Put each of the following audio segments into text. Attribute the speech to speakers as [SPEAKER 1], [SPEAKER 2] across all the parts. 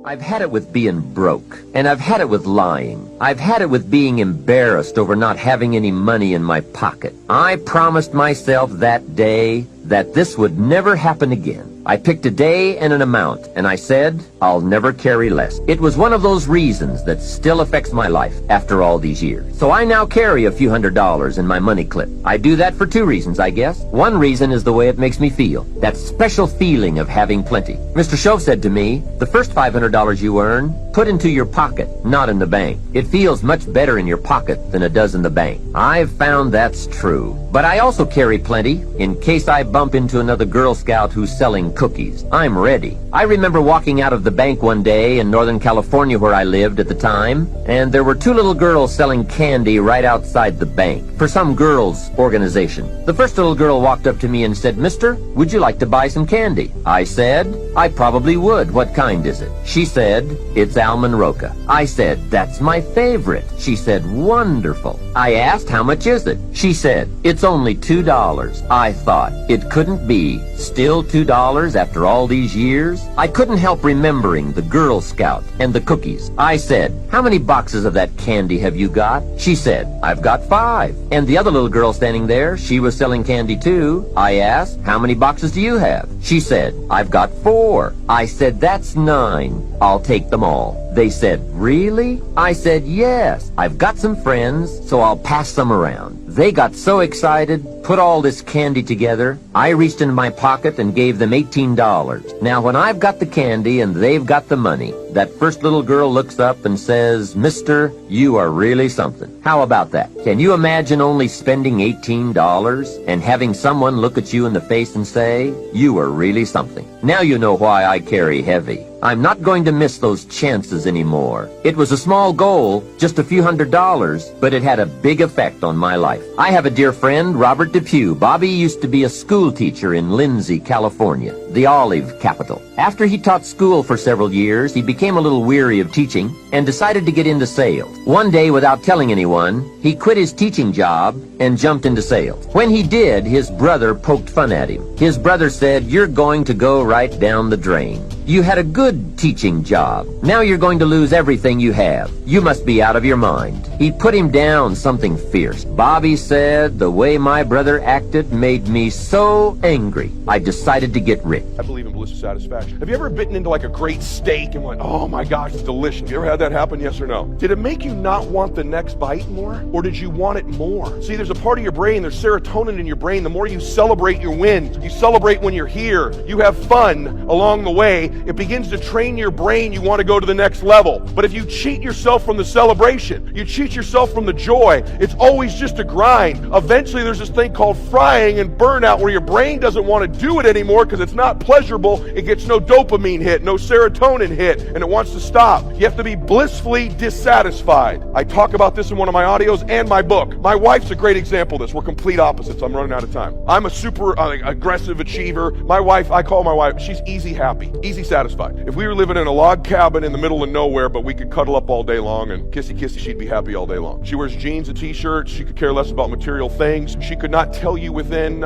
[SPEAKER 1] I've had it with being broke, and I've had it with lying. I've had it with being embarrassed over not having any money in my pocket. I promised myself that day that this would never happen again. I picked a day and an amount, and I said, I'll never carry less. It was one of those reasons that still affects my life after all these years. So I now carry a few $100s in my money clip. I do that for two reasons, I guess. One reason is the way it makes me feel. That special feeling of having plenty. Mr. Shove said to me, the first $500 you earn, put into your pocket, not in the bank. It feels much better in your pocket than it does in the bank. I've found that's true. But I also carry plenty in case I bump into another Girl Scout who's selling cookies. I'm ready. I remember walking out of the bank one day in Northern California where I lived at the time, and there were two little girls selling candy right outside the bank for some girls' organization. The first little girl walked up to me and said, Mister, would you like to buy some candy? I said, I probably would. What kind is it? She said, it's almond roca. I said, that's my favorite. She said, wonderful. I asked, how much is it? She said, it's only $2. I thought, it couldn't be. Still $2 after all these years? I couldn't help remembering the Girl Scout and the cookies. I said, how many boxes of that candy have you got? She said, I've got 5. And the other little girl standing there, she was selling candy too. I asked, how many boxes do you have? She said, I've got 4. I said, that's 9. I'll take them all. They said, really? I said, yes. I've got some friends, so I'll pass some around. They got so excited, put all this candy together. I reached into my pocket and gave them $18. Now, when I've got the candy and they've got the money, that first little girl looks up and says, Mister, you are really something. How about that? Can you imagine only spending $18 and having someone look at you in the face and say, you are really something? Now you know why I carry heavy. I'm not going to miss those chances anymore. It was a small goal, just a few $100s, but it had a big effect on my life. I have a dear friend, Robert Depew. Bobby used to be a school teacher in Lindsay, California, the olive capital. After he taught school for several years, he became a little weary of teaching and decided to get into sales. One day, without telling anyone, he quit his teaching job and jumped into sales. When he did, his brother poked fun at him. His brother said, you're going to go right down the drain. You had a good teaching job. Now you're going to lose everything you have. You must be out of your mind. He put him down something fierce. Bobby said, the way my brother acted made me so angry, I decided to get rich.
[SPEAKER 2] I believe in bliss of satisfaction. Have you ever bitten into like a great steak and went, oh my gosh, it's delicious? Have you ever had that happen, yes or no? Did it make you not want the next bite more? Or did you want it more? See, there's a part of your brain, there's serotonin in your brain. The more you celebrate your wins, you celebrate when you're here, you have fun along the way, it begins to train your brain. You want to go to the next level. But if you cheat yourself from the celebration, you cheat yourself from the joy, it's always just a grind. Eventually there's this thing called frying and burnout where your brain doesn't want to do it anymore because it's not pleasurable. It gets no dopamine hit, no serotonin hit, and it wants to stop. You have to be blissfully dissatisfied. I talk about this in one of my audios and my book. My wife's a great example of this. We're complete opposites. I'm running out of time. I'm a super aggressive achiever. My wife, I call my wife, she's easy happy, easy satisfied. If we were living in a log cabin in the middle of nowhere, but we could cuddle up all day long and kissy kissy, she'd be happy all day long. She wears jeans and t-shirts. She could care less about material things. She could not tell you within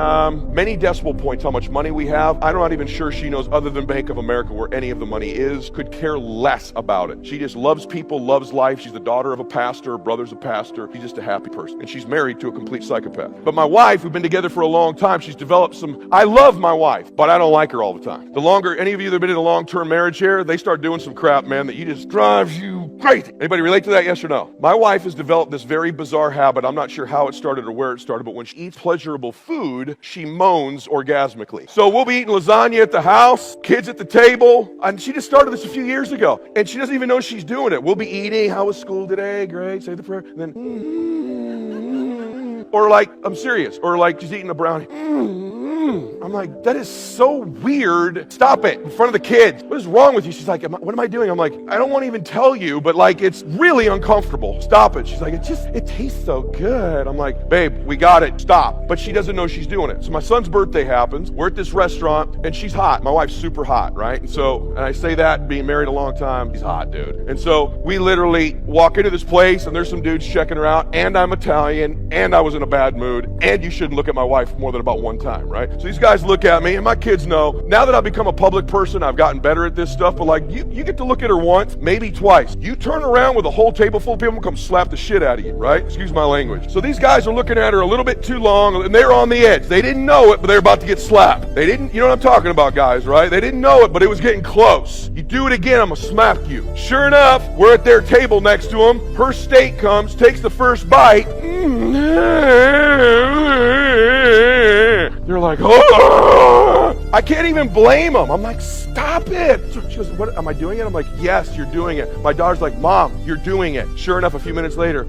[SPEAKER 2] many decimal points how much money we have. I'm not even sure she knows, other than Bank of America, where any of the money is. Could care less about it. She just loves people, loves life. She's the daughter of a pastor. Her brother's a pastor. She's just a happy person. And she's married to a complete psychopath. But my wife, we've been together for a long time, she's developed I love my wife, but I don't like her all the time. The longer, any of you that have been in a long-term marriage here, they start doing some crap, man, that just drives you crazy. Anybody relate to that, yes or no? My wife has developed this very bizarre habit. I'm not sure how it started or where it started, but when she eats pleasurable food, she moans orgasmically. So we'll be eating lasagna at the house, kids at the table, and she just started this a few years ago, and she doesn't even know she's doing it. We'll be eating, how was school today? Great, say the prayer, and then, or like, I'm serious, or like she's eating a brownie. I'm like, that is so weird. Stop it in front of the kids. What is wrong with you? She's like, what am I doing? I'm like, I don't want to even tell you, but like, it's really uncomfortable. Stop it. She's like, it tastes so good. I'm like, babe, we got it. Stop. But she doesn't know she's doing it. So my son's birthday happens. We're at this restaurant and she's hot. My wife's super hot, right? And I say that being married a long time, she's hot, dude. And so we literally walk into this place and there's some dudes checking her out, and I'm Italian, and I was in a bad mood, and you shouldn't look at my wife more than about one time, right? right? So these guys look at me, and my kids know, now that I've become a public person, I've gotten better at this stuff, but like, you get to look at her once, maybe twice. You turn around with a whole table full of people, come slap the shit out of you, right? Excuse my language. So these guys are looking at her a little bit too long, and they're on the edge. They didn't know it, but they're about to get slapped. They didn't, you know what I'm talking about, guys, right? They didn't know it, but it was getting close. You do it again, I'm gonna smack you. Sure enough, we're at their table next to them. Her steak comes, takes the first bite. They're like, oh! I can't even blame them. I'm like, stop it. So she goes, what, am I doing it? I'm like, yes, you're doing it. My daughter's like, Mom, you're doing it. Sure enough, a few minutes later,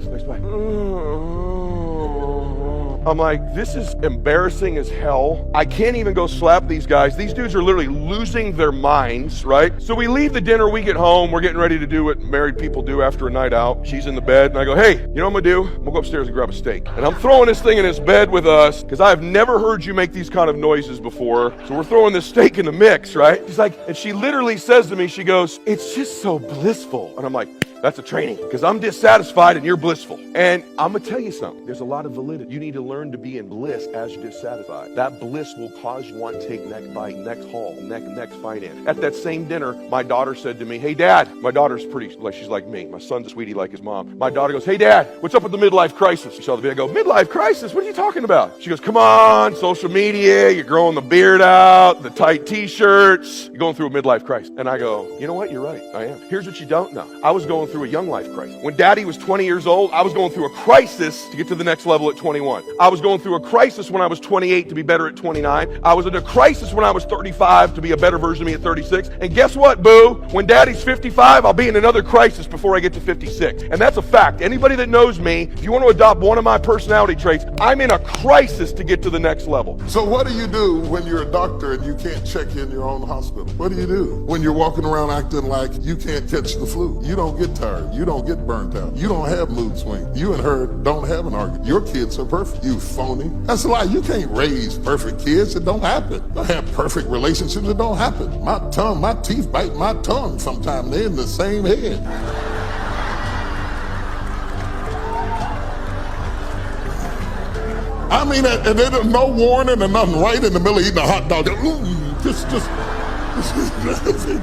[SPEAKER 2] I'm like, this is embarrassing as hell. I can't even go slap these guys. These dudes are literally losing their minds, right? So we leave the dinner, we get home, we're getting ready to do what married people do after a night out. She's in the bed, and I go, hey, you know what I'm gonna do? I'm gonna go upstairs and grab a steak. And I'm throwing this thing in his bed with us, because I've never heard you make these kind of noises before. So we're throwing this steak in the mix, right? She's like, and she literally says to me, she goes, it's just so blissful. And I'm like, that's a training, because I'm dissatisfied and you're blissful. And I'm gonna tell you something. There's a lot of validity. You need to learn to be in bliss as you're dissatisfied. That bliss will cause you to want to take next bite, next haul, next finance. At that same dinner, my daughter said to me, hey, Dad. My daughter's pretty, like, she's like me. My son's a sweetie like his mom. My daughter goes, hey, Dad, what's up with the midlife crisis? She saw the video. I go, midlife crisis? What are you talking about? She goes, come on, social media, you're growing the beard out, the tight t-shirts. You're going through a midlife crisis. And I go, you know what? You're right. I am. Here's what you don't know. I was going through a young life crisis. When Daddy was 20 years old, I was going through a crisis to get to the next level at 21. I was going through a crisis when I was 28 to be better at 29. I was in a crisis when I was 35 to be a better version of me at 36. And guess what, boo? When Daddy's 55, I'll be in another crisis before I get to 56. And that's a fact. Anybody that knows me, if you want to adopt one of my personality traits, I'm in a crisis to get to the next level.
[SPEAKER 3] So what do you do when you're a doctor and you can't check in your own hospital? What do you do when you're walking around acting like you can't catch the flu? You don't get tired. You don't get burnt out. You don't have mood swings. You and her don't have an argument. Your kids are perfect. You phony. That's a lie. You can't raise perfect kids. It don't happen. You don't have perfect relationships. It don't happen. My teeth bite my tongue sometimes. They're in the same head. I mean, and there's no warning and nothing right in the middle of eating a hot dog. Just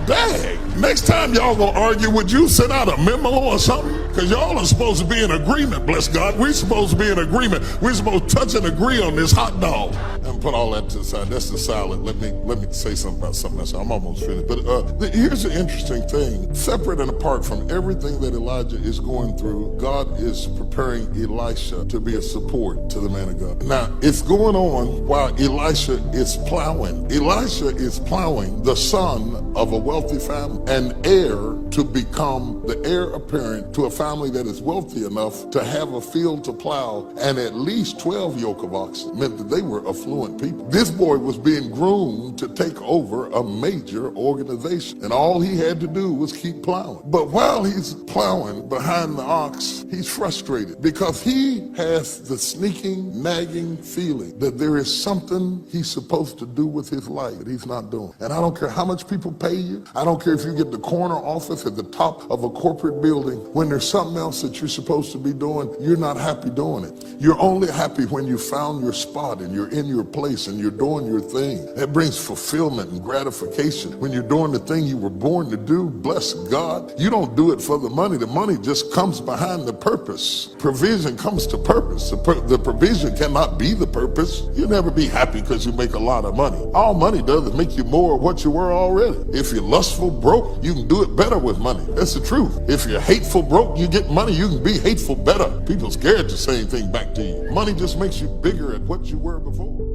[SPEAKER 3] dang. Next time y'all gonna argue, would you send out a memo or something? Because y'all are supposed to be in agreement, bless God. We're supposed to be in agreement. We're supposed to touch and agree on this hot dog. And put all that to the side. That's the silent. Let me say something about something else. I'm almost finished. But here's the interesting thing. Separate and apart from everything that Elijah is going through, God is preparing Elisha to be a support to the man of God. Now, it's going on while Elisha is plowing. Elisha is plowing, the son of a wealthy family, an heir to become the heir apparent to a family that is wealthy enough to have a field to plow and at least 12 yoke of oxen. Meant that they were affluent people. This boy was being groomed to take over a major organization, and all he had to do was keep plowing. But while he's plowing behind the ox, he's frustrated because he has the sneaking, nagging feeling that there is something he's supposed to do with his life that he's not doing. And I don't care how much people pay you. I don't care if you get the corner office at the top of a corporate building. When there's something else that you're supposed to be doing, you're not happy doing it. You're only happy when you found your spot and you're in your place and you're doing your thing. That brings fulfillment and gratification. When you're doing the thing you were born to do, bless God. You don't do it for the money. The money just comes behind the purpose. Provision comes to purpose. The provision cannot be the purpose. You'll never be happy because you make a lot of money. All money does is make you more of what you were already. If you're lustful broke, you can do it better with money. That's the truth. If you're hateful broke, you get money, you can be hateful better. People scared to say anything back to you. Money just makes you bigger at what you were before.